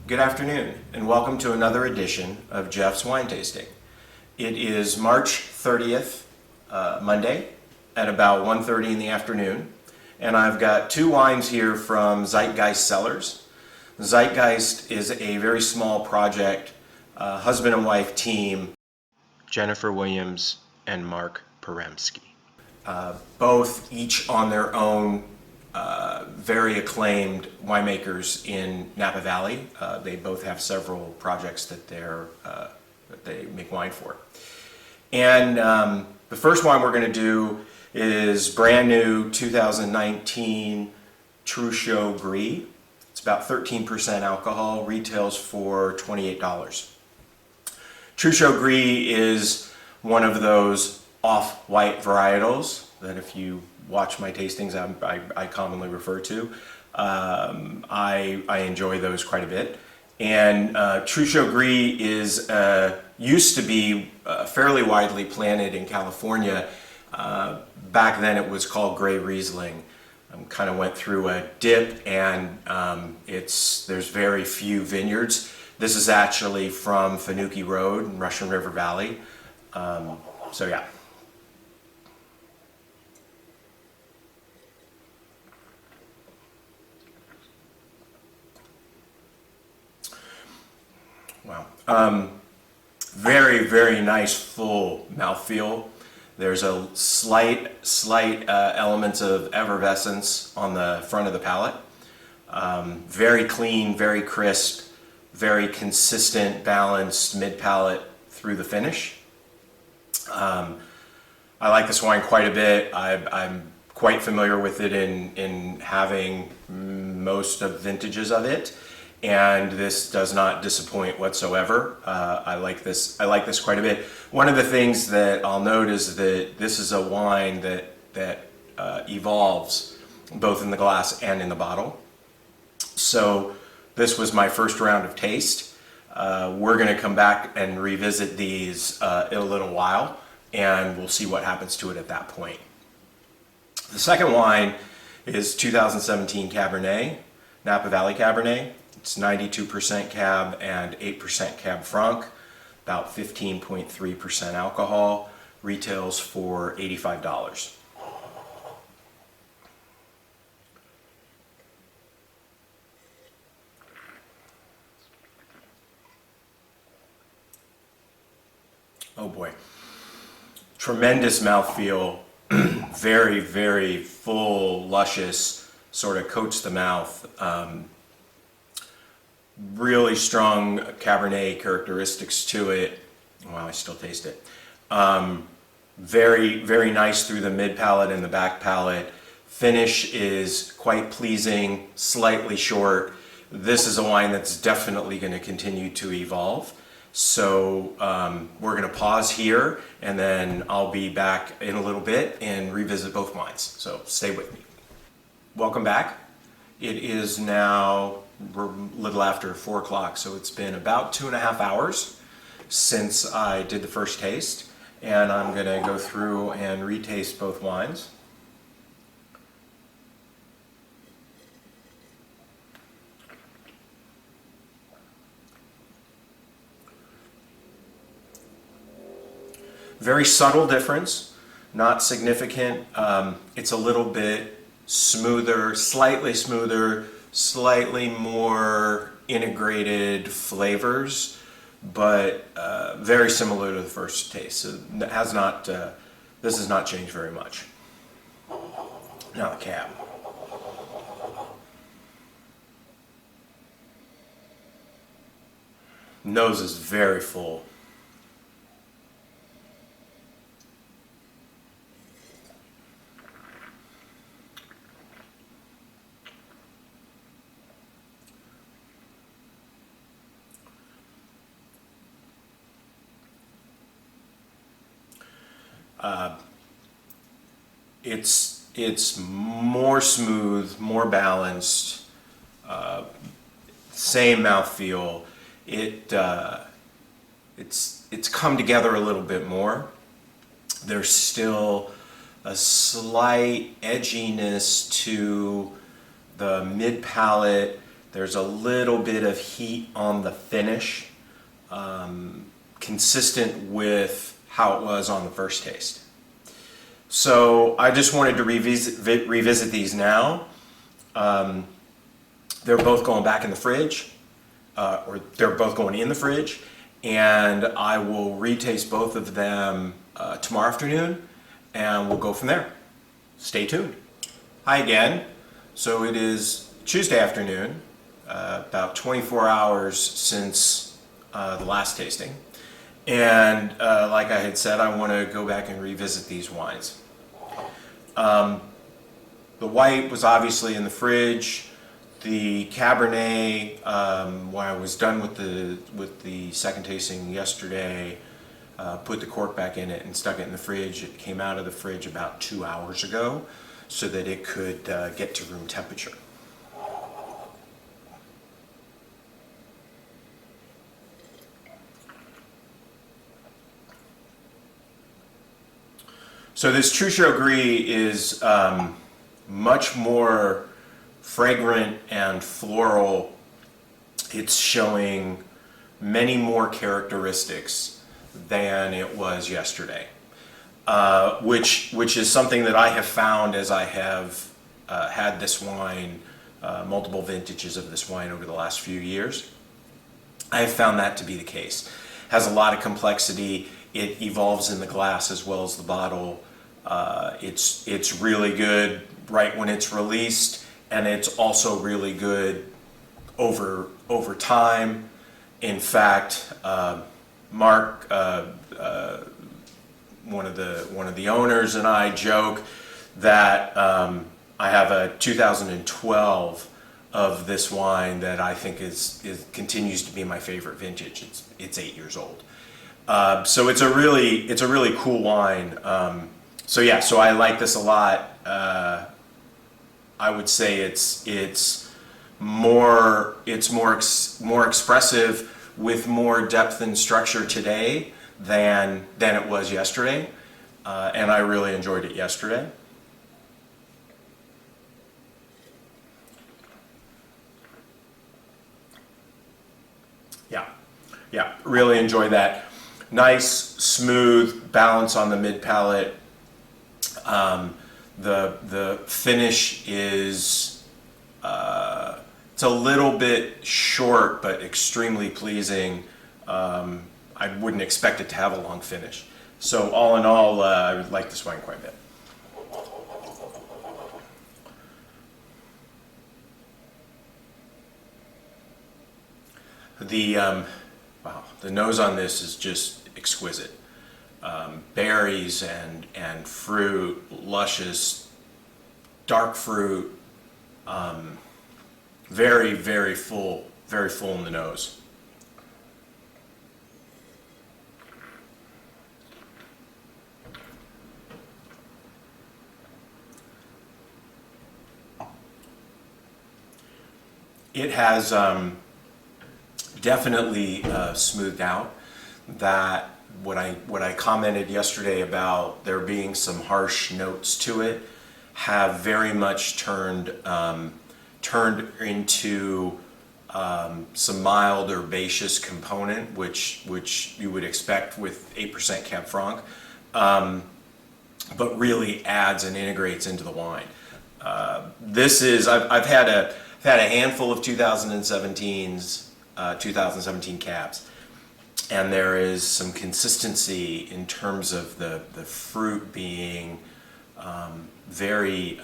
Good afternoon, and welcome to another edition of Jeff's Wine Tasting. It is March 30th, Monday, at about 1:30 in the afternoon, and I've got two wines here from Zeitgeist Cellars. Zeitgeist is a very small project, husband and wife team, Jennifer Williams and Mark Paremski. Both each on their own very acclaimed winemakers in Napa Valley. They both have several projects that they make wine for. And the first wine we're going to do is brand new 2019 Trousseau Gris. It's about 13% alcohol, retails for $28. Trousseau Gris is one of those off-white varietals that, if you watch my tastings, I commonly refer to. I enjoy those quite a bit. And Trousseau Gris is used to be fairly widely planted in California. Back then it was called Gray Riesling. Kind of went through a dip, and there's very few vineyards. This is actually from Finucane Road in Russian River Valley. So yeah. Wow. Very, very nice full mouthfeel. There's a slight elements of effervescence on the front of the palate. Very clean, very crisp, very consistent, balanced mid-palate through the finish. I like this wine quite a bit. I'm quite familiar with it in having most of vintages of it. And this does not disappoint whatsoever. I like this quite a bit. One of the things that I'll note is that this is a wine that evolves both in the glass and in the bottle. So this was my first round of taste. We're going to come back and revisit these in a little while, and we'll see what happens to it at that point. The second wine is 2017 Cabernet, Napa Valley Cabernet. It's 92% Cab and 8% Cab Franc, about 15.3% alcohol, retails for $85. Oh boy. Tremendous mouthfeel, very, very full, luscious, sort of coats the mouth. Really strong Cabernet characteristics to it. Wow, I still taste it. Very, very nice through the mid palate and the back palate. Finish is quite pleasing, slightly short. This is a wine that's definitely going to continue to evolve. So we're going to pause here, and then I'll be back in a little bit and revisit both wines. So stay with me. Welcome back. It is now a little after 4 o'clock, so it's been about 2.5 hours since I did the first taste, and I'm going to go through and retaste both wines. Very subtle difference, not significant. It's a little bit smoother, slightly more integrated flavors, but very similar to the first taste. So it has not, this has not changed very much. Now the Cab. Nose is very full. It's more smooth, more balanced, same mouthfeel. It's come together a little bit more. There's still a slight edginess to the mid palate There's a little bit of heat on the finish, consistent with how it was on the first taste. So I just wanted to revisit these now. They're both going back in the fridge, or they're both going in the fridge, and I will retaste both of them tomorrow afternoon, and we'll go from there. Stay tuned. Hi again. So it is Tuesday afternoon, about 24 hours since the last tasting. And like I had said, I want to go back and revisit these wines. The white was obviously in the fridge. The Cabernet, when I was done with the second tasting yesterday, put the cork back in it and stuck it in the fridge. It came out of the fridge about 2 hours ago so that it could get to room temperature. So this Truchot Gris is much more fragrant and floral. It's showing many more characteristics than it was yesterday, which is something that I have found as I have had this wine, multiple vintages of this wine over the last few years. I have found that to be the case. Has a lot of complexity. It evolves in the glass as well as the bottle. It's really good right when it's released, and it's also really good over time. In fact, Mark, one of the owners, and I joke that I have a 2012 of this wine that I think is continues to be my favorite vintage. It's 8 years old, so it's a really cool wine. So yeah, so I like this a lot. I would say it's more expressive with more depth and structure today than it was yesterday, and I really enjoyed it yesterday. Yeah, really enjoyed that. Nice, smooth balance on the mid palate. The finish is it's a little bit short but extremely pleasing. I wouldn't expect it to have a long finish. So all in all, I would like this wine quite a bit. The nose on this is just exquisite. Berries and fruit, luscious, dark fruit, very, very full in the nose. It has definitely smoothed out. That what I commented yesterday about there being some harsh notes to it have very much turned into some mild herbaceous component, which you would expect with 8% Cab Franc, but really adds and integrates into the wine. This is I've had a handful of 2017 cabs. And there is some consistency in terms of the fruit being very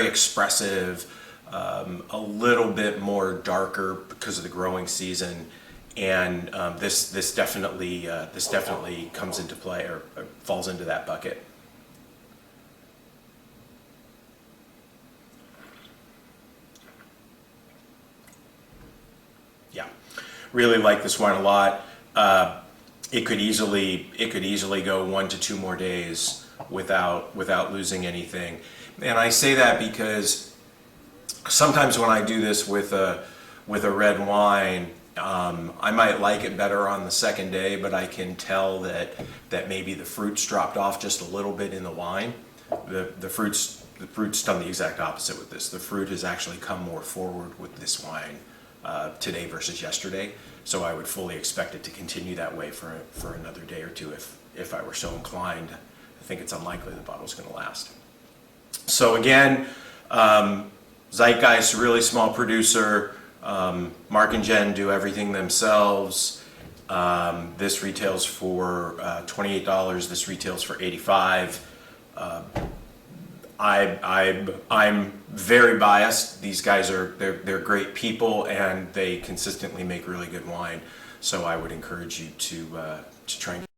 expressive, a little bit more darker because of the growing season, and this definitely comes into play or falls into that bucket. Yeah, really like this wine a lot. It could easily go 1 to 2 more days without losing anything. And I say that because sometimes when I do this with a red wine, I might like it better on the second day, but I can tell that maybe the fruits dropped off just a little bit in the wine. The fruits the fruit's done the exact opposite with this. The fruit has actually come more forward with this wine today versus yesterday. So I would fully expect it to continue that way for another day or two if I were so inclined. I think it's unlikely the bottle's going to last. So again, Zeitgeist, really small producer. Mark and Jen do everything themselves. This retails for $28. This retails for $85. I'm very biased. These guys they're great people, and they consistently make really good wine. So I would encourage you to try and